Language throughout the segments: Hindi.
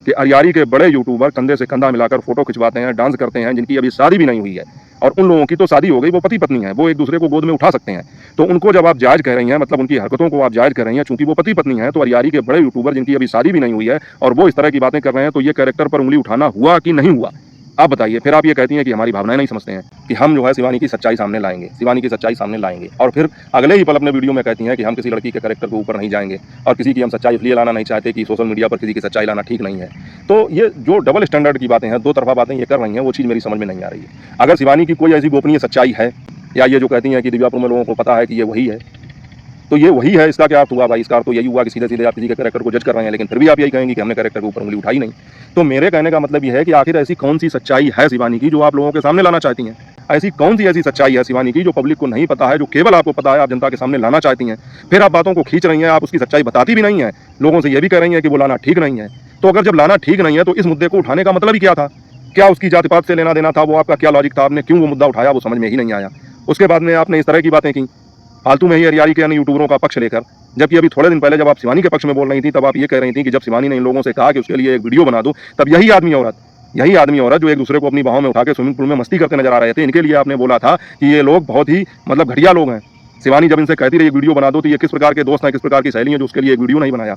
कि अरियारी के बड़े यूट्यूबर कंधे से कंधा मिलाकर फोटो खिंचवाते हैं, डांस करते हैं, जिनकी अभी शादी भी नहीं हुई है और उन लोगों की तो शादी हो गई, वो पति-पत्नी हैं, वो एक-दूसरे को गोद में उठा सकते हैं। तो उनको जब आप जायज़ कह रही हैं, मतलब उनकी हरकतों को आप जायज़ कर रही हैं, चूँकि वो पति-पत्नी हैं, तो अरियारी के बड़े यूट्यूबर जिनकी अभी शादी भी नहीं हुई है और वो इस तरह की बातें कर रहे हैं, तो ये कैरेक्टर पर उँगली उठाना हुआ कि नहीं हुआ? आप बताइए। फिर आप ये कहती हैं कि हमारी भावनाएँ नहीं समझते हैं, कि हम जो है शिवानी की सच्चाई सामने लाएँगे, शिवानी की सच्चाई सामने लाएँगे और फिर अगले ही पल अपने वीडियो में कहती हैं कि हम किसी लड़की के कैरेक्टर के ऊपर नहीं जाएँगे और किसी की हम सच्चाई इसलिए लाना नहीं चाहते कि सोशल मीडिया पर किसी की सच्चाई लाना ठीक नहीं है। तो ये जो डबल स्टैंडर्ड की बातें हैं, दो तरफ़ा बातें ये कर रही हैं, वो चीज़ मेरी समझ में नहीं आ रही है। अगर शिवानी की कोई ऐसी गोपनीय सच्चाई है या ये जो कहती हैं कि दिव्यापुर में लोगों को पता है कि ये वही है, तो ये वही है, इसका क्या अर्थ हुआ भाई? इसका अर्थ तो यही हुआ कि सीधे-सीधे आप किसी के कैरेक्टर को जज कर रहे हैं, लेकिन फिर भी आप यही कहेंगी कि हमने कैरेक्टर के ऊपर उँगली उठाई नहीं। तो मेरे कहने का मतलब ये है कि आखिर ऐसी कौन-सी सच्चाई है शिवानी की जो आप लोगों के सामने लाना चाहती हैं? ऐसी कौन-सी ऐसी सच्चाई है शिवानी की जो पब्लिक को नहीं पता है, जो केवल आपको पता है, आप जनता के सामने लाना चाहती हैं? फिर आप बातों को खींच रही हैं, आप उसकी सच्चाई बताती भी नहीं हैं, लोगों से ये भी कह रही हैं कि वो लाना ठीक नहीं है। तो अगर जब लाना ठीक नहीं है, तो इस मुद्दे को उठाने का मतलब ही क्या था? क्या उसकी जाति-पात से लेना-देना था? वो आपका क्या लॉजिक था? आपने क्यों वो मुद्दा उठाया, वो समझ में ही नहीं आया। उसके बाद में आपने इस तरह की बातें की, फालतू में ही अरियारी के अन्य यूट्यूबरों का पक्ष लेकर। जबकि अभी थोड़े दिन पहले जब आप शिवानी के पक्ष में बोल रही थी, तब आप ये कह रही थी कि जब शिवानी ने इन लोगों से कहा कि उसके लिए एक वीडियो बना दो, तब यही आदमी-औरत जो एक दूसरे को अपनी बाहों में उठा के स्विमिंग पूल में मस्ती करते नजर आ रहे थे, इनके लिए आपने बोला था कि ये लोग बहुत ही मतलब घटिया लोग हैं। शिवानी जब इनसे कहती रही एक वीडियो बना दो, तो ये किस प्रकार के दोस्त हैं, किस प्रकार की सहेली हैं जो उसके लिए एक वीडियो नहीं बनाया।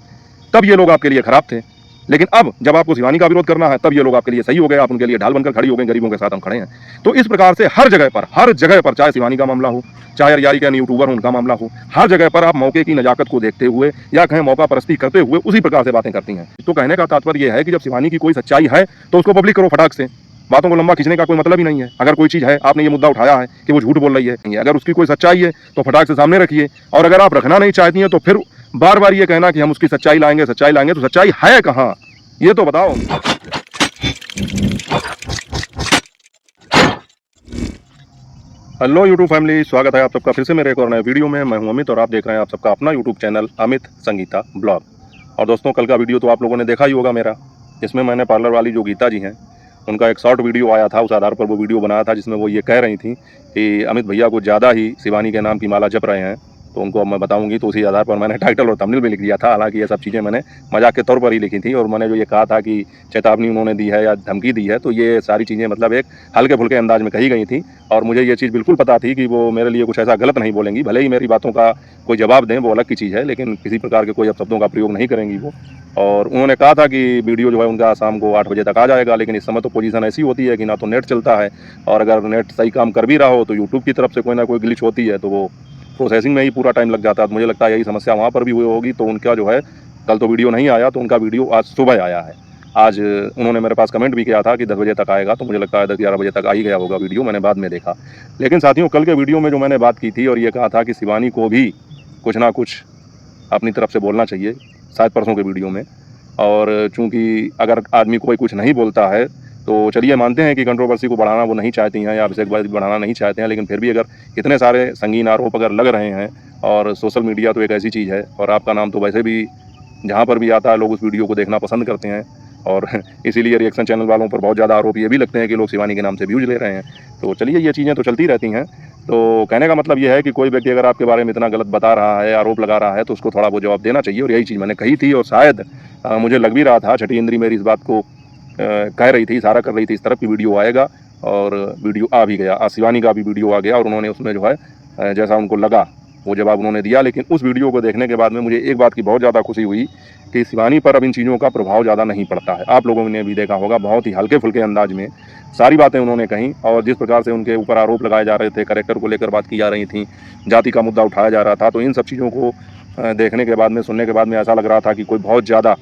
तब ये लोग आपके लिए खराब थे। लेकिन अब जब आपको शिवानी का विरोध करना है, तब ये लोग आपके लिए सही हो गए, आप उनके लिए ढाल बनकर खड़ी हो गई, गरीबों के साथ हम खड़े हैं। तो इस प्रकार से हर जगह पर चाहे शिवानी का मामला हो, चाहे अरियारी के अन्य यूट्यूबर उनका मामला हो, हर जगह पर आप मौके की नजाकत को देखते हुए या कहें मौका परस्ती करते हुए उसी प्रकार से बातें करती हैं। तो कहने का तात्पर्य यह है कि जब शिवानी की कोई सच्चाई है, तो उसको पब्लिक करो फटाक से। बातों को लंबा खींचने का कोई मतलब ही नहीं है। अगर कोई चीज़ है, आपने ये मुद्दा उठाया है कि वो झूठ बोल रही है, अगर उसकी कोई सच्चाई है, तो फटाक से सामने रखिए। और अगर आप रखना नहीं चाहती हैं, तो फिर बार-बार ये कहना कि हम उसकी सच्चाई लाएँगे, तो सच्चाई है कहाँ? ये तो बताओ। हेलो यूट्यूब फैमिली, स्वागत है आप सबका फिर से मेरे एक और नए वीडियो में। मैं हूं अमित और आप देख रहे हैं आप सबका अपना YouTube channel Amit Sangeeta blog. और दोस्तों, कल का वीडियो तो आप लोगों ने देखा ही होगा मेरा, जिसमें मैंने पार्लर वाली जो गीता जी हैं, उनका एक शॉर्ट वीडियो आया था। उस आधार पर वो वीडियो बनाया था, जिसमें वो ये कह रही थी कि अमित भैया को ज़्यादा ही शिवानी के नाम की माला जप रहे हैं। तो उनको अब मैं बताऊंगी, तो उसी आधार पर मैंने टाइटल और थंबनेल भी लिख दिया था। हालांकि ये सब चीज़ें मैंने मजाक के तौर पर ही लिखी थी और मैंने जो ये कहा था कि चेतावनी उन्होंने दी है या धमकी दी है, तो ये सारी चीज़ें मतलब एक हल्के फुल्के अंदाज में कही गई थी। और मुझे ये चीज़ बिल्कुल पता थी कि वो मेरे लिए कुछ ऐसा गलत नहीं बोलेंगी। भले ही मेरी बातों का कोई जवाब दें, वो अलग की चीज़ है, लेकिन किसी प्रकार के कोई अब शब्दों का प्रयोग नहीं करेंगी वो। और उन्होंने कहा था कि वीडियो जो है उनका शाम को 8 बजे तक आ जाएगा, लेकिन इस समय तो पोजीशन ऐसी होती है कि ना तो नेट चलता है, और अगर नेट सही काम कर भी रहा हो तो यूट्यूब की तरफ से कोई ना कोई ग्लिच होती है, तो वो प्रोसेसिंग में ही पूरा टाइम लग जाता है। तो मुझे लगता है यही समस्या वहाँ पर भी हुई होगी। तो उनका जो है कल तो वीडियो नहीं आया, तो उनका वीडियो आज सुबह आया है। आज उन्होंने मेरे पास कमेंट भी किया था कि 10 बजे तक आएगा, तो मुझे लगता है 10-11 बजे तक आ ही गया होगा वीडियो, मैंने बाद में देखा। लेकिन साथियों, कल के वीडियो में जो मैंने बात की थी और ये कहा था कि शिवानी को भी कुछ ना कुछ अपनी तरफ से बोलना चाहिए, शायद परसों के वीडियो में। और चूँकि अगर आदमी कोई कुछ नहीं बोलता है, तो चलिए मानते हैं कि कंट्रोवर्सी को बढ़ाना वो नहीं चाहती हैं या अभिषेक भाई बढ़ाना नहीं चाहते हैं, लेकिन फिर भी अगर इतने सारे संगीन आरोप अगर लग रहे हैं, और सोशल मीडिया तो एक ऐसी चीज़ है, और आपका नाम तो वैसे भी जहाँ पर भी आता है लोग उस वीडियो को देखना पसंद करते हैं, और इसीलिए रिएक्शन चैनल वालों पर बहुत ज़्यादा आरोप ये भी लगते हैं कि लोग शिवानी के नाम से व्यूज़ ले रहे हैं। तो चलिए, ये चीज़ें तो चलती रहती हैं। तो कहने का मतलब ये है कि कोई व्यक्ति अगर आपके बारे में इतना गलत बता रहा है, आरोप लगा रहा है, तो उसको थोड़ा बहुत जवाब देना चाहिए। और यही चीज़ मैंने कही थी, और शायद मुझे लग भी रहा था, छठी इंद्री मेरी इस बात को कह रही थी, इशारा कर रही थी इस तरफ की वीडियो आएगा, और वीडियो आ भी गया। शिवानी का भी वीडियो आ गया और उन्होंने उसमें जो है जैसा उनको लगा वो जवाब उन्होंने दिया। लेकिन उस वीडियो को देखने के बाद में मुझे एक बात की बहुत ज़्यादा खुशी हुई कि शिवानी पर अब इन चीज़ों का प्रभाव ज़्यादा नहीं पड़ता है। आप लोगों ने भी देखा होगा, बहुत ही हल्के फुल्के अंदाज में सारी बातें उन्होंने कहीं, और जिस प्रकार से उनके ऊपर आरोप लगाए जा रहे थे, कैरेक्टर को लेकर बात की जा रही थी, जाति का मुद्दा उठाया जा रहा था, तो इन सब चीज़ों को देखने के बाद में, सुनने के बाद में ऐसा लग रहा था कि कोई बहुत ज़्यादा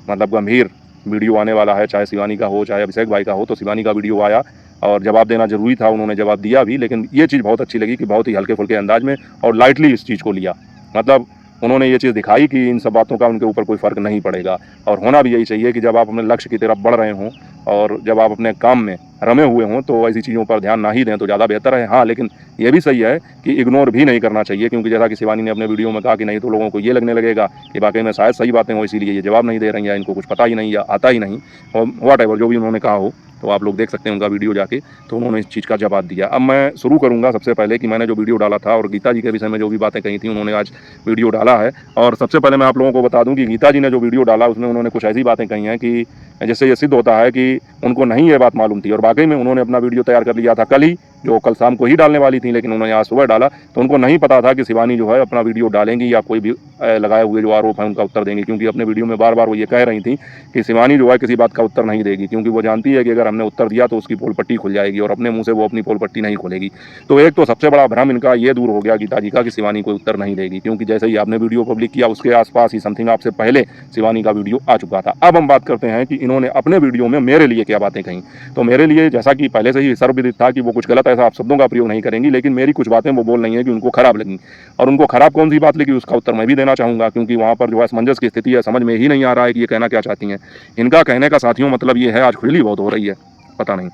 मतलब गंभीर वीडियो आने वाला है, चाहे शिवानी का हो चाहे अभिषेक भाई का हो। तो शिवानी का वीडियो आया और जवाब देना ज़रूरी था, उन्होंने जवाब दिया भी। लेकिन ये चीज़ बहुत अच्छी लगी कि बहुत ही हल्के फुल्के अंदाज में और लाइटली इस चीज़ को लिया। मतलब उन्होंने ये चीज़ दिखाई कि इन सब बातों का उनके ऊपर कोई फ़र्क नहीं पड़ेगा। और होना भी यही चाहिए कि जब आप अपने लक्ष्य की तरफ बढ़ रहे हों और जब आप अपने काम में रमे हुए हों, तो ऐसी चीज़ों पर ध्यान ना ही दें तो ज़्यादा बेहतर है। हाँ, लेकिन ये भी सही है कि इग्नोर भी नहीं करना चाहिए, क्योंकि जैसा कि शिवानी ने अपने वीडियो में कहा कि नहीं तो लोगों को ये लगने लगेगा कि वाकई में शायद सही बातें हो, इसीलिए ये जवाब नहीं दे रही हैं, इनको कुछ पता ही नहीं या आता ही नहीं, और व्हाटएवर जो भी उन्होंने कहा हो। तो आप लोग देख सकते हैं उनका वीडियो जाके, तो उन्होंने इस चीज़ का जवाब दिया। अब मैं शुरू करूँगा सबसे पहले कि मैंने जो वीडियो डाला था और गीता जी के विषय में जो भी बातें कही थी, उन्होंने आज वीडियो डाला है। और सबसे पहले मैं आप लोगों को बता दूं कि गीता जी ने जो वीडियो डाला उसमें उन्होंने कुछ ऐसी बातें कही हैं कि जिससे ये सिद्ध होता है कि उनको नहीं ये बात मालूम थी, और वाकई में उन्होंने अपना वीडियो तैयार कर लिया था कल ही, जो कल शाम को ही डालने वाली थी, लेकिन उन्होंने आज सुबह डाला। तो उनको नहीं पता था कि शिवानी जो है अपना वीडियो डालेंगी या कोई भी लगाए हुए जो आरोप है उनका उत्तर देंगी, क्योंकि अपने वीडियो में बार बार वो ये कह रही थी कि शिवानी जो है किसी बात का उत्तर नहीं देगी, क्योंकि वो जानती है कि अगर हमने उत्तर दिया तो उसकी पोल पट्टी खुल जाएगी और अपने मुंह से वो अपनी पोल पट्टी नहीं खोलेगी। तो एक तो सबसे बड़ा भ्रम इनका ये दूर हो गया गीता जी का कि शिवानी कोई उत्तर नहीं देगी, क्योंकि जैसे ही आपने वीडियो पब्लिक किया उसके आसपास ही समथिंग आपसे पहले शिवानी का वीडियो आ चुका था। अब हम बात करते हैं कि इन्होंने अपने वीडियो में मेरे लिए क्या बातें कही। तो मेरे लिए जैसा कि पहले से ही सर्वविदित था कि वो कुछ गलत ऐसा आप शब्दों का प्रयोग नहीं करेंगी, लेकिन मेरी कुछ बातें वो बोल रही हैं कि उनको खराब लगी, और उनको खराब कौन सी बात लगी उसका उत्तर मैं भी देना चाहूँगा, क्योंकि वहाँ पर जो है असमंजस की स्थिति है, समझ में ही नहीं आ रहा है कि ये कहना क्या चाहती हैं। इनका कहने का साथियों मतलब ये है, आज खुजली बहुत हो रही है, पता नहीं,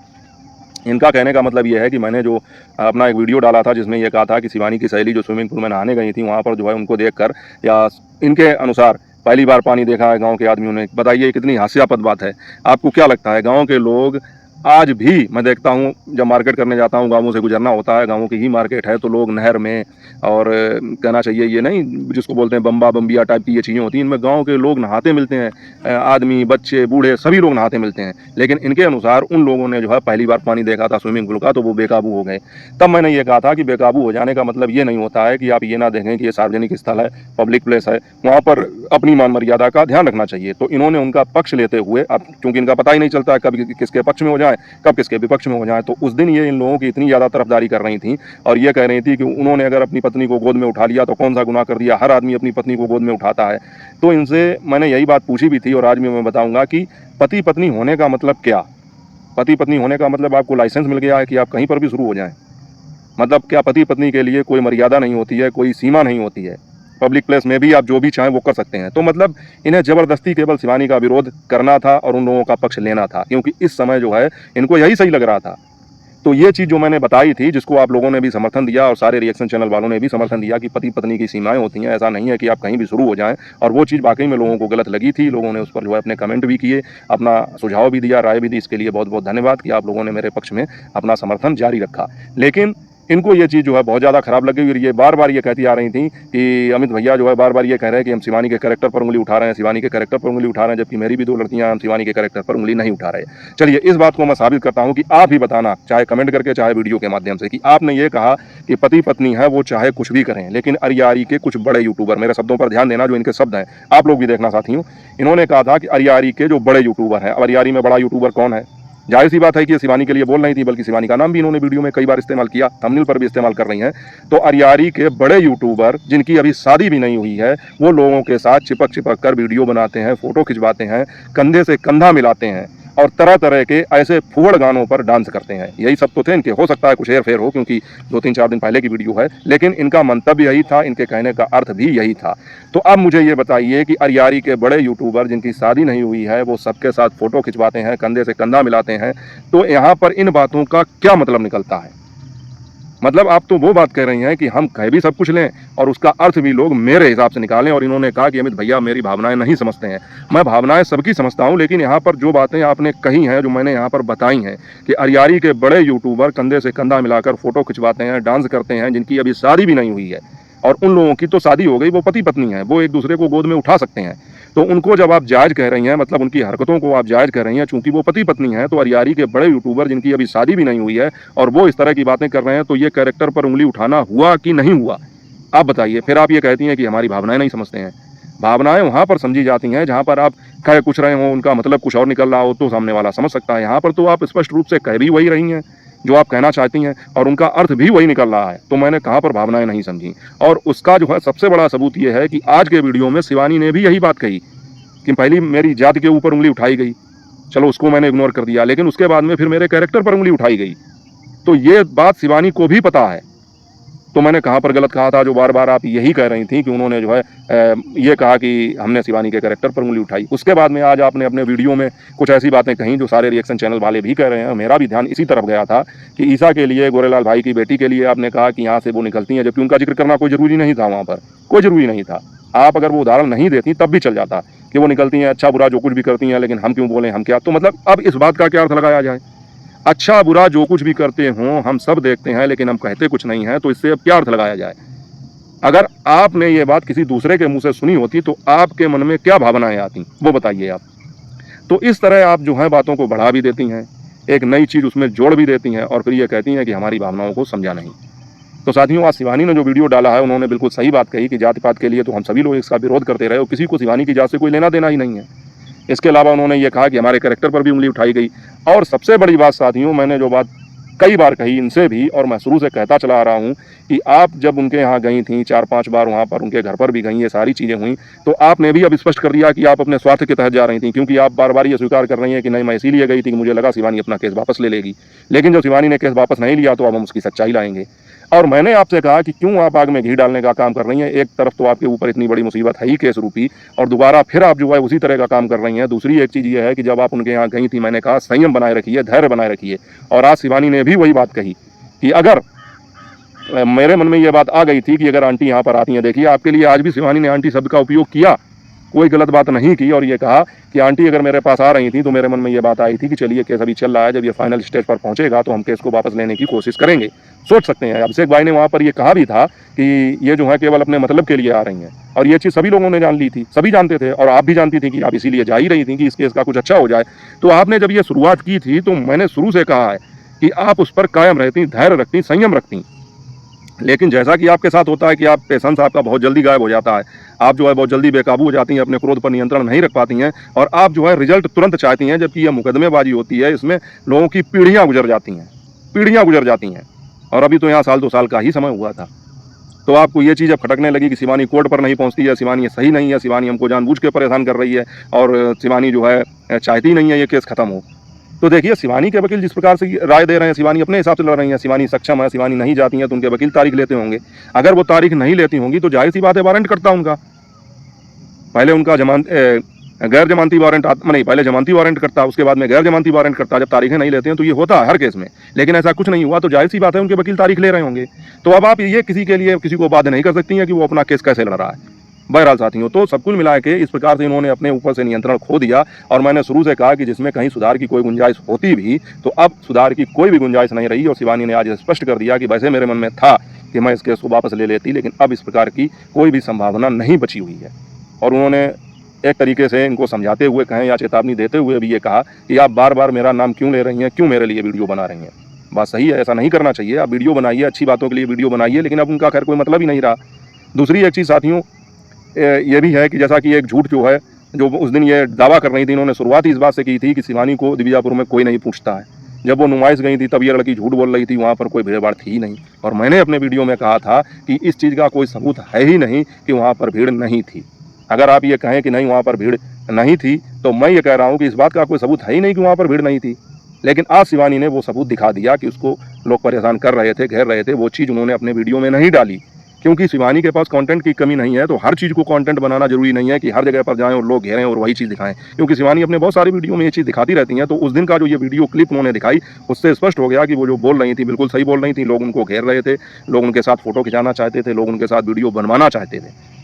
इनका कहने का मतलब ये है कि मैंने जो अपना एक वीडियो डाला था जिसमें ये कहा था कि शिवानी की सहेली जो स्विमिंग पूल में नहाने गई थी, वहाँ पर जो है उनको देखकर, या इनके अनुसार पहली बार पानी देखा है गांव के आदमियों ने। बताइए कितनी हास्यास्पद बात है। आपको क्या लगता है गांव के लोग आज भी, मैं देखता हूँ जब मार्केट करने जाता हूँ, गाँवों से गुजरना होता है, गाँवों की ही मार्केट है, तो लोग नहर में, और कहना चाहिए ये नहीं जिसको बोलते हैं बम्बा बम्बिया टाइप की ये चीज़ें होती हैं, इनमें गाँव के लोग नहाते मिलते हैं, आदमी बच्चे बूढ़े सभी लोग नहाते मिलते हैं। लेकिन इनके अनुसार उन लोगों ने जो है पहली बार पानी देखा था स्विमिंग पूल का, तो वो बेकाबू हो गए। तब मैंने ये कहा था कि बेकाबू हो जाने का मतलब ये नहीं होता है कि आप ये ना देखें कि ये सार्वजनिक स्थल है, पब्लिक प्लेस है, वहाँ पर अपनी मान मर्यादा का ध्यान रखना चाहिए। तो इन्होंने उनका पक्ष लेते हुए, अब क्योंकि इनका पता ही नहीं चलता है कब किसके पक्ष में हो जाए कब किसके विपक्ष में हो जाए, तो उस दिन ये इन लोगों की इतनी ज़्यादा तरफदारी कर रही थी और ये कह रही थी कि उन्होंने अगर अपनी पत्नी को गोद में उठा लिया तो कौन सा गुनाह कर दिया, हर आदमी अपनी पत्नी को गोद में उठाता है। तो इनसे मैंने यही बात पूछी भी थी और आज भी मैं बताऊंगा कि पति पत्नी होने का मतलब क्या। पति पत्नी होने का मतलब आपको लाइसेंस मिल गया है कि आप कहीं पर भी शुरू हो जाएं? मतलब क्या पति पत्नी के लिए कोई मर्यादा नहीं होती है, कोई सीमा नहीं होती है? पब्लिक प्लेस में भी आप जो भी चाहें वो कर सकते हैं। तो मतलब इन्हें ज़बरदस्ती केवल शिवानी का विरोध करना था और उन लोगों का पक्ष लेना था, क्योंकि इस समय जो है इनको यही सही लग रहा था। तो ये चीज़ जो मैंने बताई थी, जिसको आप लोगों ने भी समर्थन दिया और सारे रिएक्शन चैनल वालों ने भी समर्थन दिया कि पति पत्नी की सीमाएं होती हैं, ऐसा नहीं है कि आप कहीं भी शुरू हो जाएं, और वो चीज़ वाकई में लोगों को गलत लगी थी। लोगों ने उस पर जो है अपने कमेंट भी किए, अपना सुझाव भी दिया, राय भी दी। इसके लिए बहुत बहुत धन्यवाद कि आप लोगों ने मेरे पक्ष में अपना समर्थन जारी रखा। लेकिन इनको ये चीज़ जो है बहुत ज़्यादा खराब लगी और ये बार बार ये कहती आ रही थी कि अमित भैया जो है बार बार ये कह रहे हैं कि हम शिवानी के कैरेक्टर पर उंगली उठा रहे हैं, शिवानी के कैरेक्टर पर उंगली उठा रहे हैं, जबकि मेरी भी दो लड़कियां, हम शिवानी के कैरेक्टर पर उंगली नहीं उठा रहे। चलिए इस बात को मैं साबित करता हूं कि आप ही बताना, चाहे कमेंट करके चाहे वीडियो के माध्यम से, कि आपने ये कहा कि पति पत्नी है वो चाहे कुछ भी करें, लेकिन अरियारी के कुछ बड़े यूट्यूबर, मेरे शब्दों पर ध्यान देना, जो इनके शब्द हैं आप लोग भी देखना साथियों, इन्होंने कहा था कि अरियारी के जो बड़े यूट्यूबर हैं। अब अरियारी में बड़ा यूट्यूबर कौन है? जाहिर सी बात है कि ये शिवानी के लिए बोल नहीं थी, बल्कि शिवानी का नाम भी इन्होंने वीडियो में कई बार इस्तेमाल किया, थंबनेल पर भी इस्तेमाल कर रही हैं। तो अरियारी के बड़े यूट्यूबर जिनकी अभी शादी भी नहीं हुई है, वो लोगों के साथ चिपक चिपक कर वीडियो बनाते हैं, फोटो खिंचवाते हैं, कंधे से कंधा मिलाते हैं और तरह तरह के ऐसे फुहड़ गानों पर डांस करते हैं। यही सब तो थे इनके। हो सकता है कुछ हेर फेर हो, क्योंकि 2-3-4 दिन पहले की वीडियो है, लेकिन इनका मंतव्य यही था, इनके कहने का अर्थ भी यही था। तो अब मुझे ये बताइए कि अरियारी के बड़े यूट्यूबर जिनकी शादी नहीं हुई है, वो सबके साथ फोटो खिंचवाते हैं, कंधे से कंधा मिलाते हैं, तो यहाँ पर इन बातों का क्या मतलब निकलता है? मतलब आप तो वो बात कह रही हैं कि हम कह भी सब कुछ लें और उसका अर्थ भी लोग मेरे हिसाब से निकालें। और इन्होंने कहा कि अमित भैया मेरी भावनाएं नहीं समझते हैं। मैं भावनाएं सबकी समझता हूं, लेकिन यहाँ पर जो बातें आपने कही हैं, जो मैंने यहाँ पर बताई हैं कि अरियारी के बड़े यूट्यूबर कंधे से कंधा मिलाकर फोटो खिंचवाते हैं, डांस करते हैं, जिनकी अभी शादी भी नहीं हुई है, और उन लोगों की तो शादी हो गई, वो पति पत्नी है, वो एक दूसरे को गोद में उठा सकते हैं, तो उनको जब आप जायज़ कह रही हैं, मतलब उनकी हरकतों को आप जायज़ कह रही हैं, चूंकि वो पति पत्नी हैं, तो अरियारी के बड़े यूट्यूबर जिनकी अभी शादी भी नहीं हुई है और वो इस तरह की बातें कर रहे हैं, तो ये कैरेक्टर पर उंगली उठाना हुआ कि नहीं हुआ? आप बताइए। फिर आप ये कहती हैं कि हमारी भावनाएं नहीं समझते हैं। भावनाएं वहाँ पर समझी जाती हैं जहाँ पर आप कह कुछ रहे हो, उनका मतलब कुछ और निकल रहा हो, तो सामने वाला समझ सकता है। यहाँ पर तो आप स्पष्ट रूप से कह भी वही रही हैं जो आप कहना चाहती हैं, और उनका अर्थ भी वही निकल रहा है। तो मैंने कहाँ पर भावनाएं नहीं समझी? और उसका जो है सबसे बड़ा सबूत ये है कि आज के वीडियो में शिवानी ने भी यही बात कही कि पहली मेरी जाति के ऊपर उंगली उठाई गई, चलो उसको मैंने इग्नोर कर दिया, लेकिन उसके बाद में फिर मेरे कैरेक्टर पर उंगली उठाई गई। तो ये बात शिवानी को भी पता है तो मैंने कहाँ पर गलत कहा था जो बार बार आप यही कह रही थी कि उन्होंने जो है ये कहा कि हमने शिवानी के कैरेक्टर पर उंगली उठाई। उसके बाद में आज आपने अपने वीडियो में कुछ ऐसी बातें कहीं जो सारे रिएक्शन चैनल वाले भी कह रहे हैं, मेरा भी ध्यान इसी तरफ गया था कि ईसा के लिए, गोरेलाल भाई की बेटी के लिए आपने कहा कि यहाँ से वो निकलती हैं, जबकि उनका जिक्र करना कोई ज़रूरी नहीं था, वहाँ पर कोई ज़रूरी नहीं था। आप अगर वो उदाहरण नहीं देती तब भी चल जाता कि वो निकलती हैं, अच्छा बुरा जो कुछ भी करती हैं, लेकिन हम क्यों बोलें, हम क्या। तो मतलब अब इस बात का क्या अर्थ लगाया जाए? अच्छा बुरा जो कुछ भी करते हों हम सब देखते हैं, लेकिन हम कहते कुछ नहीं हैं, तो इससे अब क्या अर्थ लगाया जाए? अगर आपने ये बात किसी दूसरे के मुंह से सुनी होती तो आपके मन में क्या भावनाएं आती, वो बताइए आप। तो इस तरह आप जो है बातों को बढ़ा भी देती हैं, एक नई चीज़ उसमें जोड़ भी देती हैं और फिर ये कहती हैं कि हमारी भावनाओं को समझा नहीं। तो साथियों, आज शिवानी ने जो वीडियो डाला है, उन्होंने बिल्कुल सही बात कही कि जाति पात के लिए तो हम सभी लोग इसका विरोध करते रहे और किसी को शिवानी की जात से कोई लेना देना ही नहीं है। इसके अलावा उन्होंने ये कहा कि हमारे कैरेक्टर पर भी उंगली उठाई गई। और सबसे बड़ी बात साथियों, मैंने जो बात कई बार कही इनसे भी और मैं शुरू से कहता चला आ रहा हूँ कि आप जब उनके यहाँ गई थी 4-5 बार, वहाँ पर उनके घर पर भी गई, ये सारी चीज़ें हुई, तो आपने भी अब स्पष्ट कर दिया कि आप अपने स्वार्थ के तहत जा रही थी, क्योंकि आप बार बार ये स्वीकार कर रही हैं कि नहीं मैं इसीलिए गई थी कि मुझे लगा शिवानी अपना केस वापस ले लेगी। लेकिन जब शिवानी ने केस वापस नहीं लिया तो अब हम उसकी सच्चाई लाएंगे। और मैंने आपसे कहा कि क्यों आप आग में घी डालने का काम कर रही हैं? एक तरफ तो आपके ऊपर इतनी बड़ी मुसीबत है ही केस रूपी, और दोबारा फिर आप जो है उसी तरह का काम कर रही हैं। दूसरी एक चीज़ ये है कि जब आप उनके यहाँ गई थी, मैंने कहा संयम बनाए रखिए, धैर्य बनाए रखिए, और आज शिवानी ने भी वही बात कही कि अगर मेरे मन में ये बात आ गई थी कि अगर आंटी यहाँ पर आती हैं, देखिए आपके लिए आज भी शिवानी ने आंटी शब्द का उपयोग किया, कोई गलत बात नहीं की, और ये कहा कि आंटी अगर मेरे पास आ रही थी तो मेरे मन में ये बात आई थी कि चलिए केस अभी चल रहा है, जब ये फाइनल स्टेज पर पहुंचेगा तो हम केस को वापस लेने की कोशिश करेंगे। सोच सकते हैं अभिषेक भाई ने वहाँ पर ये कहा भी था कि ये जो है केवल अपने मतलब के लिए आ रही हैं, और ये चीज़ सभी लोगों ने जान ली थी, सभी जानते थे, और आप भी जानती थी कि आप इसीलिए जा ही रही थी कि इस केस का कुछ अच्छा हो जाए। तो आपने जब ये शुरुआत की थी तो मैंने शुरू से कहा है कि आप उस पर कायम रहती, धैर्य रखती, संयम रखती। लेकिन जैसा कि आपके साथ होता है कि आप पेशेंस आपका बहुत जल्दी गायब हो जाता है, आप जो है बहुत जल्दी बेकाबू हो जाती हैं, अपने क्रोध पर नियंत्रण नहीं रख पाती हैं, और आप जो है रिजल्ट तुरंत चाहती हैं, जबकि यह मुकदमेबाजी होती है, इसमें लोगों की पीढ़ियाँ गुजर जाती हैं, पीढ़ियाँ गुजर जाती हैं। और अभी तो यहाँ 1-2 साल का ही समय हुआ था। तो आपको ये चीज़ अब खटकने लगी कि शिवानी कोर्ट पर नहीं पहुँचती है, शिवानी ये सही नहीं है, शिवानी हमको जानबूझ के परेशान कर रही है, और शिवानी जो है चाहती नहीं है ये केस खत्म हो। तो देखिए शिवानी के वकील जिस प्रकार से राय दे रहे हैं, शिवानी अपने हिसाब से लड़ रही हैं, शिवानी सक्षम है, शिवानी नहीं जाती हैं तो उनके वकील तारीख लेते होंगे। अगर वो तारीख नहीं लेती होंगी तो जाहिर सी बात है वारंट कटता उनका। पहले उनका गैर जमानती वारंट नहीं, पहले जमानती वारंट करता, उसके बाद में गैर जमानती वारंट करता। जब तारीखें नहीं लेते हैं तो ये होता है हर केस में, लेकिन ऐसा कुछ नहीं हुआ, तो जाहिर सी बात है उनके वकील तारीख ले रहे होंगे। तो अब आप ये किसी के लिए किसी को बाध्य नहीं कर सकती हैं कि वो अपना केस कैसे लड़ रहा है। बहरहाल साथियों, तो सब कुल मिला के इस प्रकार से इन्होंने अपने ऊपर से नियंत्रण खो दिया, और मैंने शुरू से कहा कि जिसमें कहीं सुधार की कोई गुंजाइश होती भी तो अब सुधार की कोई भी गुंजाइश नहीं रही। और शिवानी ने आज स्पष्ट कर दिया कि वैसे मेरे मन में था कि मैं इस केस को वापस ले लेती, लेकिन अब इस प्रकार की कोई भी संभावना नहीं बची हुई है। और उन्होंने एक तरीके से इनको समझाते हुए कहें या चेतावनी देते हुए भी ये कहा कि आप बार बार मेरा नाम क्यों ले रही हैं, क्यों मेरे लिए वीडियो बना रही हैं। बात सही है, ऐसा नहीं करना चाहिए। आप वीडियो बनाइए, अच्छी बातों के लिए वीडियो बनाइए, लेकिन अब उनका खैर कोई मतलब ही नहीं रहा। दूसरी एक चीज़ साथियों ये भी है कि जैसा कि एक झूठ जो है, जो उस दिन ये दावा कर रही थी, इन्होंने शुरुआत ही इस बात से की थी कि शिवानी को दिव्यापुर में कोई नहीं पूछता है। जब वो नुमाइश गई थी तब ये लड़की झूठ बोल रही थी, वहाँ पर कोई भीड़ भाड़ थी ही नहीं। और मैंने अपने वीडियो में कहा था कि इस चीज़ का कोई सबूत है ही नहीं कि वहाँ पर भीड़ नहीं थी। अगर आप ये कहें कि नहीं वहाँ पर भीड़ नहीं थी, तो मैं ये कह रहा हूँ कि इस बात का कोई सबूत है ही नहीं कि वहाँ पर भीड़ नहीं थी। लेकिन आज शिवानी ने वो सबूत दिखा दिया कि उसको लोग परेशान कर रहे थे, घेर रहे थे। वो चीज़ उन्होंने अपने वीडियो में नहीं डाली, क्योंकि शिवानी के पास कंटेंट की कमी नहीं है। तो हर चीज़ को कंटेंट बनाना जरूरी नहीं है कि हर जगह पर जाएं और लोग घेरें और वही चीज़ दिखाएं, क्योंकि शिवानी अपने बहुत सारी वीडियो में ये चीज़ दिखाती रहती हैं। तो उस दिन का जो ये वीडियो क्लिप उन्होंने दिखाई, उससे स्पष्ट हो गया कि वो जो बोल रही थी बिल्कुल सही बोल रही थी। लोग उनको घेर रहे थे, लोग उनके साथ फोटो खिंचाना चाहते थे, लोग उनके साथ वीडियो बनवाना चाहते थे।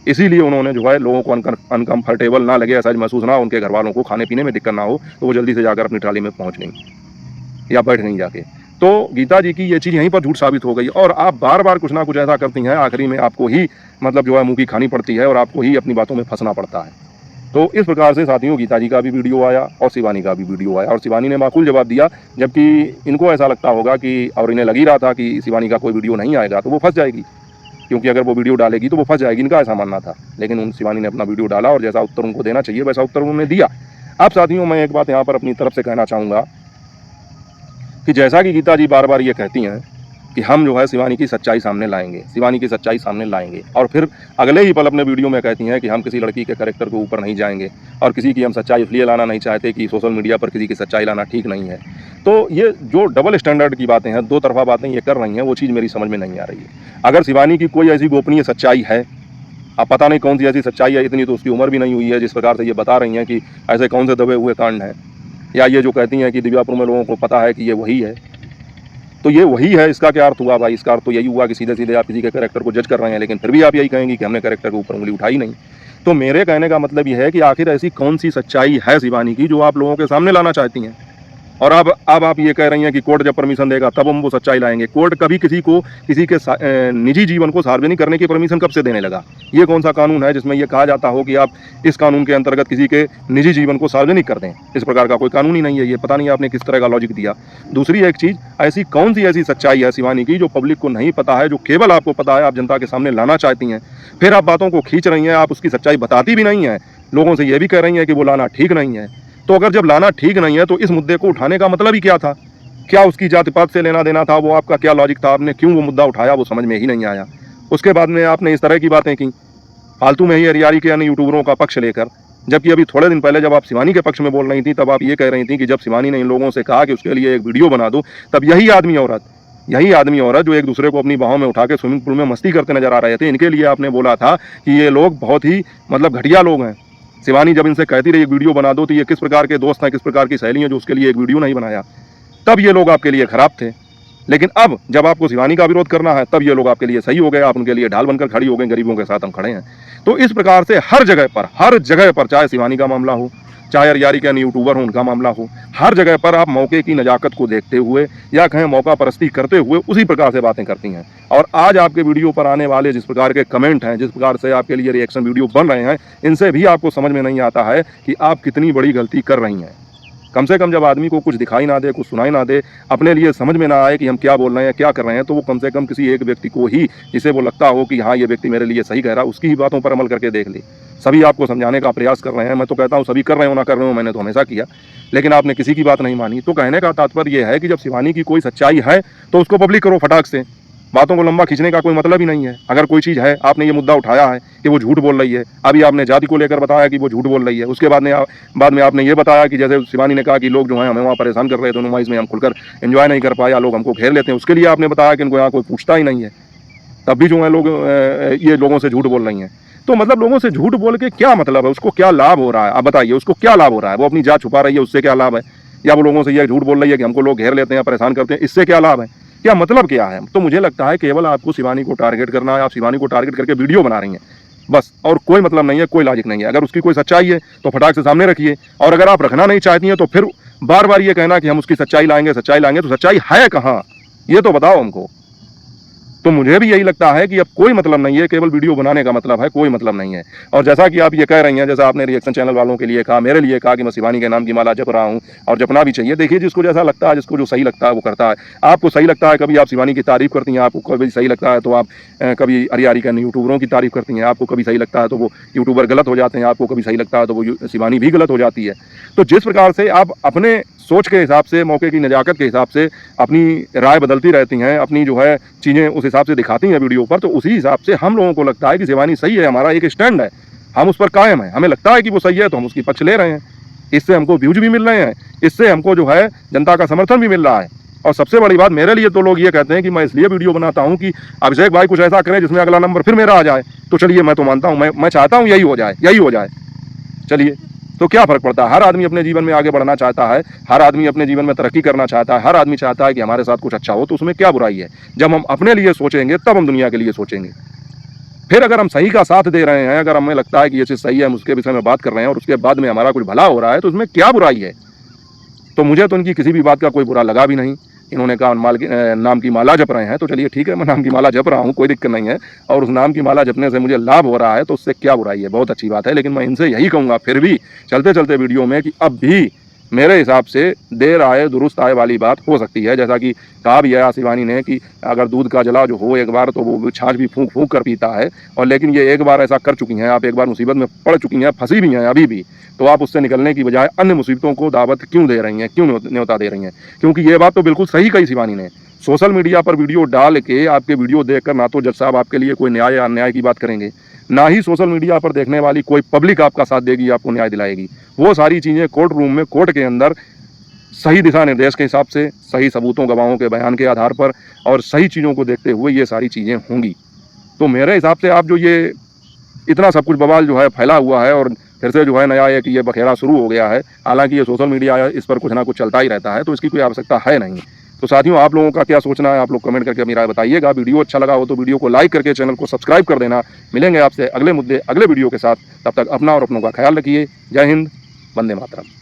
इसीलिए उन्होंने जो है लोगों को अनकम्फर्टेबल ना लगे, ऐसा महसूस ना हो, उनके घर वालों को खाने पीने में दिक्कत ना हो, तो वो जल्दी से जाकर अपनी ट्राली में पहुँच गई या बैठ गई जाके। तो गीता जी की ये चीज़ यहीं पर झूठ साबित हो गई। और आप बार बार कुछ ना कुछ ऐसा करती हैं, आखिरी में आपको ही मतलब जो है मुँह की खानी पड़ती है और आपको ही अपनी बातों में फंसना पड़ता है। तो इस प्रकार से साथियों गीता जी का भी वीडियो आया और शिवानी का भी वीडियो आया, और शिवानी ने माकूल जवाब दिया, जबकि इनको ऐसा लगता होगा कि, और इन्हें लग ही रहा था कि शिवानी का कोई वीडियो नहीं आएगा तो वो फंस जाएगी, क्योंकि अगर वो वीडियो डालेगी तो वो फंस जाएगी, इनका ऐसा मानना था। लेकिन उन शिवानी ने अपना वीडियो डाला और जैसा उत्तर उनको देना चाहिए वैसा उत्तर उन्होंने दिया। अब साथियों मैं एक बात यहाँ पर अपनी तरफ से कहना चाहूँगा कि जैसा कि गीता जी बार बार ये कहती हैं कि हम जो है शिवानी की सच्चाई सामने लाएंगे, शिवानी की सच्चाई सामने लाएंगे, और फिर अगले ही पल अपने वीडियो में कहती हैं कि हम किसी लड़की के कैरेक्टर के ऊपर नहीं जाएंगे और किसी की हम सच्चाई इसलिए लाना नहीं चाहते कि सोशल मीडिया पर किसी की सच्चाई लाना ठीक नहीं है। तो ये जो डबल स्टैंडर्ड की बातें हैं, दो तरफा बातें ये कर रही हैं, वो चीज़ मेरी समझ में नहीं आ रही है। अगर शिवानी की कोई ऐसी गोपनीय सच्चाई है, अब पता नहीं कौन सी ऐसी सच्चाई है, इतनी तो उसकी उम्र भी नहीं हुई है जिस प्रकार से ये बता रही हैं कि ऐसे कौन से दबे हुए कांड हैं, या ये जो कहती हैं कि दिव्यापुर में लोगों को पता है कि ये वही है, तो ये वही है, इसका क्या अर्थ हुआ भाई? इसका अर्थ तो यही हुआ कि सीधे सीधे आप किसी के कैरेक्टर को जज कर रहे हैं, लेकिन फिर भी आप यही कहेंगे कि हमने कैरेक्टर के ऊपर उंगली उठाई नहीं। तो मेरे कहने का मतलब ये है कि आखिर ऐसी कौन सी सच्चाई है शिवानी की जो आप लोगों के सामने लाना चाहती हैं? और अब आप ये कह रही हैं कि कोर्ट जब परमिशन देगा तब हम वो सच्चाई लाएंगे। कोर्ट कभी किसी के निजी जीवन को सार्वजनिक करने की परमिशन कब से देने लगा? ये कौन सा कानून है जिसमें ये कहा जाता हो कि आप इस कानून के अंतर्गत किसी के निजी जीवन को सार्वजनिक कर दें? इस प्रकार का कोई कानून ही नहीं है। ये पता नहीं आपने किस तरह का लॉजिक दिया। दूसरी एक चीज़, ऐसी कौन सी ऐसी सच्चाई है शिवानी की जो पब्लिक को नहीं पता है, जो केवल आपको पता है, आप जनता के सामने लाना चाहती हैं? फिर आप बातों को खींच रही हैं, आप उसकी सच्चाई बताती भी नहीं हैं, लोगों से ये भी कह रही हैं कि वो लाना ठीक नहीं है। तो अगर जब लाना ठीक नहीं है तो इस मुद्दे को उठाने का मतलब ही क्या था? क्या उसकी जाति पात से लेना देना था? वो आपका क्या लॉजिक था? आपने क्यों वो मुद्दा उठाया, वो समझ में ही नहीं आया। उसके बाद में आपने इस तरह की बातें की फालतू में ही हरियारी के अन्य यूट्यूबरों का पक्ष लेकर, जबकि अभी थोड़े दिन पहले जब आप शिवानी के पक्ष में बोल रही थी तब आप ये कह रही थी कि जब शिवानी ने इन लोगों से कहा कि उसके लिए एक वीडियो बना दो, तब यही आदमी औरत जो एक दूसरे को अपनी बाहों में उठा के स्विमिंग पूल में मस्ती करते नजर आ रहे थे, इनके लिए आपने बोला था कि ये लोग बहुत ही मतलब घटिया लोग हैं। शिवानी जब इनसे कहती रही एक वीडियो बना दो, तो ये किस प्रकार के दोस्त हैं, किस प्रकार की सहेली हैं जो उसके लिए एक वीडियो नहीं बनाया, तब ये लोग आपके लिए खराब थे। लेकिन अब जब आपको शिवानी का विरोध करना है तब ये लोग आपके लिए सही हो गए, आप उनके लिए ढाल बनकर खड़ी हो गए, गरीबों के साथ हम खड़े हैं। तो इस प्रकार से हर जगह पर चाहे शिवानी का मामला हो, चाहे अरियारी के अन्य यूट्यूबर हो उनका मामला हो, हर जगह पर आप मौके की नजाकत को देखते हुए या कहें मौका परस्ती करते हुए उसी प्रकार से बातें करती हैं। और आज आपके वीडियो पर आने वाले जिस प्रकार के कमेंट हैं, जिस प्रकार से आपके लिए रिएक्शन वीडियो बन रहे हैं, इनसे भी आपको समझ में नहीं आता है कि आप कितनी बड़ी गलती कर रही हैं। कम से कम जब आदमी को कुछ दिखाई ना दे, कुछ सुनाई ना दे, अपने लिए समझ में ना आए कि हम क्या बोल रहे हैं, क्या कर रहे हैं, तो वो कम से कम किसी एक व्यक्ति को ही, जिसे वो लगता हो कि हाँ ये व्यक्ति मेरे लिए सही कह रहा है, उसकी ही बातों पर अमल करके देख ले। सभी आपको समझाने का प्रयास कर रहे हैं, मैं तो कहता हूँ सभी कर रहे हो ना कर रहे हो, मैंने तो हमेशा किया, लेकिन आपने किसी की बात नहीं मानी। तो कहने का तात्पर्य यह है कि जब शिवानी की कोई सच्चाई है तो उसको पब्लिक करो फटाक से, बातों को लंबा खींचने का कोई मतलब ही नहीं है। अगर कोई चीज़ है, आपने ये मुद्दा उठाया है कि वो झूठ बोल रही है, अभी आपने जाति को लेकर बताया कि वो झूठ बोल रही है, उसके बाद में आपने ये बताया कि जैसे शिवानी ने कहा कि लोग जो हैं हमें वहाँ परेशान कर रहे थे, नुमाइश में हम खुलकर एंजॉय नहीं कर पाए, या लोग हमको घेर लेते हैं, उसके लिए आपने बताया कि इनको यहाँ कोई पूछता ही नहीं है, तब भी जो है लोग ये लोगों से झूठ बोल रही हैं। तो मतलब लोगों से झूठ बोल के क्या मतलब है? उसको क्या लाभ हो रहा है? आप बताइए, उसको क्या लाभ हो रहा है? वो अपनी जात छुपा रही है, उससे क्या लाभ है? या वो लोगों से ये झूठ बोल रही है कि हमको लोग घेर लेते हैं, परेशान करते हैं, इससे क्या लाभ है? क्या मतलब क्या है? तो मुझे लगता है केवल आपको शिवानी को टारगेट करना है, आप शिवानी को टारगेट करके वीडियो बना रही हैं बस, और कोई मतलब नहीं है, कोई लॉजिक नहीं है। अगर उसकी कोई सच्चाई है तो फटाक से सामने रखिए, और अगर आप रखना नहीं चाहती हैं तो फिर बार बार ये कहना कि हम उसकी सच्चाई लाएंगे, तो सच्चाई है कहाँ, ये तो बताओ हमको। तो मुझे भी यही लगता है कि अब कोई मतलब नहीं है, केवल वीडियो बनाने का मतलब है, कोई मतलब नहीं है। और जैसा कि आप ये कह रही हैं, जैसा आपने रिएक्शन चैनल वालों के लिए कहा, मेरे लिए कहा कि मैं शिवानी के नाम की माला जप रहा हूँ, और जपना भी चाहिए। देखिए, जिसको जैसा लगता है, जिसको जो सही लगता है वो करता है। आपको सही लगता है, कभी आप शिवानी की तारीफ करती हैं, आपको कभी सही लगता है तो आप कभी हरियारी के यूट्यूबरों की तारीफ करती हैं, आपको कभी सही लगता है तो वो यूट्यूबर गलत हो जाते हैं, आपको कभी सही लगता है तो वो शिवानी भी गलत हो जाती है। तो जिस प्रकार से आप अपने सोच के हिसाब से, मौके की नजाकत के हिसाब से अपनी राय बदलती रहती हैं, अपनी जो है चीज़ें उस हिसाब से दिखाती हैं वीडियो पर, तो उसी हिसाब से हम लोगों को लगता है कि शिवानी सही है, हमारा एक स्टैंड है, हम उस पर कायम है, हमें लगता है कि वो सही है तो हम उसकी पक्ष ले रहे हैं। इससे हमको व्यूज भी मिल रहे हैं, इससे हमको जो है जनता का समर्थन भी मिल रहा है। और सबसे बड़ी बात मेरे लिए तो लोग ये कहते हैं कि मैं इसलिए वीडियो बनाता हूँ कि अभिषेक भाई कुछ ऐसा करें जिसमें अगला नंबर फिर मेरा आ जाए। तो चलिए, मैं तो मानता हूँ, मैं चाहता हूँ यही हो जाए। चलिए, तो क्या फ़र्क पड़ता है? हर आदमी अपने जीवन में आगे बढ़ना चाहता है, हर आदमी अपने जीवन में तरक्की करना चाहता है, हर आदमी चाहता है कि हमारे साथ कुछ अच्छा हो, तो उसमें क्या बुराई है? जब हम अपने लिए सोचेंगे तब हम दुनिया के लिए सोचेंगे। फिर अगर हम सही का साथ दे रहे हैं, अगर हमें लगता है कि ये चीज़ सही है, हम उसके विषय में बात कर रहे हैं और उसके बाद में हमारा कुछ भला हो रहा है, तो उसमें क्या बुराई है? तो मुझे तो इनकी किसी भी बात का कोई बुरा लगा भी नहीं। इन्होंने कहा नाम की माला जप रहे हैं, तो चलिए ठीक है, मैं नाम की माला जप रहा हूँ, कोई दिक्कत नहीं है, और उस नाम की माला जपने से मुझे लाभ हो रहा है तो उससे क्या बुराई है? बहुत अच्छी बात है। लेकिन मैं इनसे यही कहूँगा फिर भी चलते चलते वीडियो में कि अब भी मेरे हिसाब से देर आए दुरुस्त आए वाली बात हो सकती है। जैसा कि कहा भी है शिवानी ने कि अगर दूध का जला जो हो एक बार तो वो छाछ भी फूंक फूंक कर पीता है, और लेकिन ये एक बार ऐसा कर चुकी हैं, आप एक बार मुसीबत में पड़ चुकी हैं, फंसी भी हैं अभी भी, तो आप उससे निकलने की बजाय अन्य मुसीबतों को दावत क्यों दे रही हैं, क्यों न्योता दे रही हैं? क्योंकि ये बात तो बिल्कुल सही कही शिवानी ने। सोशल मीडिया पर वीडियो डाल के आपके वीडियो देखकर ना तो जज साहब आपके लिए कोई न्याय या अन्याय की बात करेंगे, ना ही सोशल मीडिया पर देखने वाली कोई पब्लिक आपका साथ देगी, आपको न्याय दिलाएगी। वो सारी चीज़ें कोर्ट रूम में, कोर्ट के अंदर सही दिशा निर्देश के हिसाब से, सही सबूतों गवाहों के बयान के आधार पर और सही चीज़ों को देखते हुए ये सारी चीज़ें होंगी। तो मेरे हिसाब से आप जो ये इतना सब कुछ बवाल जो है फैला हुआ है और फिर से जो है नया एक ये बखेड़ा शुरू हो गया है, हालांकि ये सोशल मीडिया है, इस पर कुछ ना कुछ चलता ही रहता है, तो इसकी कोई आवश्यकता है नहीं। तो साथियों, आप लोगों का क्या सोचना है, आप लोग कमेंट करके अपनी राय बताइएगा। वीडियो अच्छा लगा हो तो वीडियो को लाइक करके चैनल को सब्सक्राइब कर देना। मिलेंगे आपसे अगले मुद्दे अगले वीडियो के साथ, तब तक अपना और अपनों का ख्याल रखिए। जय हिंद, वंदे मातरम।